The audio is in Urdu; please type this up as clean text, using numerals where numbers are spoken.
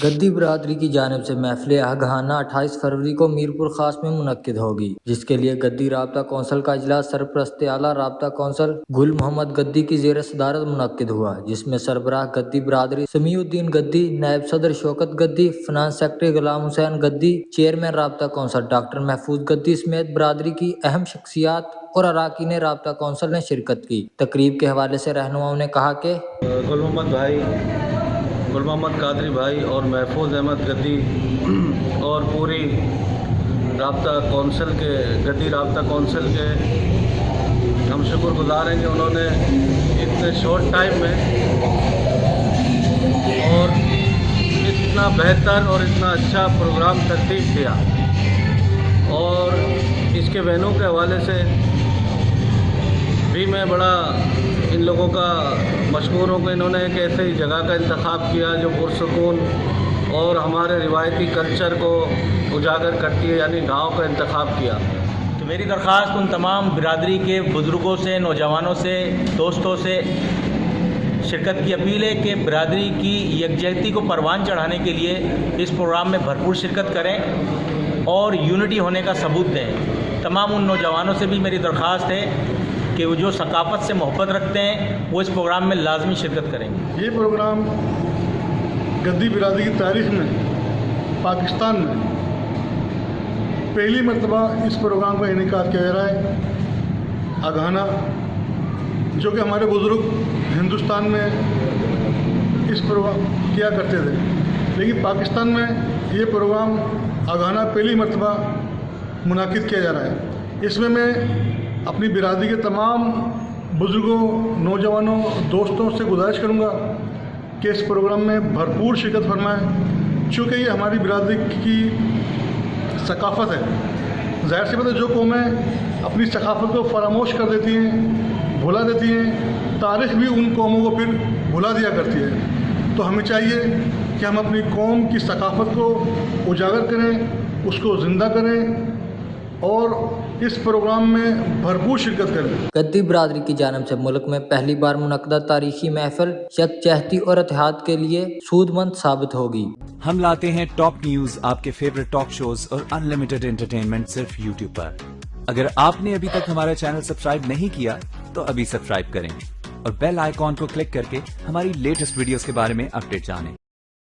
گدی برادری کی جانب سے محفل اگہانہ 28 فروری کو میرپور خاص میں منعقد ہوگی، جس کے لیے گدی رابطہ کونسل کا اجلاس سرپرست اعلیٰ رابطہ کونسل گل محمد گدی کی زیر صدارت منعقد ہوا، جس میں سربراہ گدی برادری سمیع الدین گدی، نائب صدر شوکت گدی، فنانس سیکرٹری غلام حسین گدی، چیئرمین رابطہ کونسل ڈاکٹر محفوظ گدی سمیت برادری کی اہم شخصیات اور اراکین رابطہ کونسل نے شرکت کی۔ تقریب کے حوالے سے رہنماؤں نے کہا کہ گل محمد بھائی، گل محمد قادری بھائی اور محفوظ احمد گدی اور پوری رابطہ کونسل کے گدی رابطہ کونسل کے ہم شکر گزار ہیں کہ انہوں نے اتنے شارٹ ٹائم میں اور اتنا بہتر اور اتنا اچھا پروگرام ترتیب کیا، اور اس کے وینو کے حوالے سے بھی میں بڑا ان لوگوں کا مشکور ہوں کہ انہوں نے ایک ایسی جگہ کا انتخاب کیا جو پرسکون اور ہمارے روایتی کلچر کو اجاگر کرتی ہے، یعنی گاؤں کا انتخاب کیا۔ تو میری درخواست ان تمام برادری کے بزرگوں سے، نوجوانوں سے، دوستوں سے شرکت کی اپیل ہے کہ برادری کی یکجہتی کو پروان چڑھانے کے لیے اس پروگرام میں بھرپور شرکت کریں اور یونٹی ہونے کا ثبوت دیں۔ تمام ان نوجوانوں سے بھی میری درخواست ہے کہ وہ جو ثقافت سے محبت رکھتے ہیں وہ اس پروگرام میں لازمی شرکت کریں گے۔ یہ پروگرام گدی برادری کی تاریخ میں پاکستان میں پہلی مرتبہ اس پروگرام کا انعقاد کیا جا رہا ہے، اگہانہ، جو کہ ہمارے بزرگ ہندوستان میں اس پروگرام کیا کرتے تھے، لیکن پاکستان میں یہ پروگرام اگہانہ پہلی مرتبہ منعقد کیا جا رہا ہے۔ اس میں اپنی برادری کے تمام بزرگوں، نوجوانوں، دوستوں سے گزارش کروں گا کہ اس پروگرام میں بھرپور شرکت فرمائیں، چونکہ یہ ہماری برادری کی ثقافت ہے۔ ظاہر سی بات ہے، جو قومیں اپنی ثقافت کو فراموش کر دیتی ہیں، بھلا دیتی ہیں، تاریخ بھی ان قوموں کو پھر بھلا دیا کرتی ہے۔ تو ہمیں چاہیے کہ ہم اپنی قوم کی ثقافت کو اجاگر کریں، اس کو زندہ کریں اور اس پروگرام میں بھرپور شرکت کریں۔ گدی برادری کی جانب سے ملک میں پہلی بار منعقدہ تاریخی محفل یکجہتی اور اتحاد کے لیے سود مند ثابت ہوگی۔ ہم لاتے ہیں ٹاپ نیوز، آپ کے فیوریٹ ٹاک شوز اور ان لمیٹڈ انٹرٹینمنٹ صرف یوٹیوب پر۔ اگر آپ نے ابھی تک ہمارا چینل سبسکرائب نہیں کیا تو ابھی سبسکرائب کریں اور بیل آئیکن کو کلک کر کے ہماری لیٹسٹ ویڈیوز کے بارے میں اپڈیٹ جانیں۔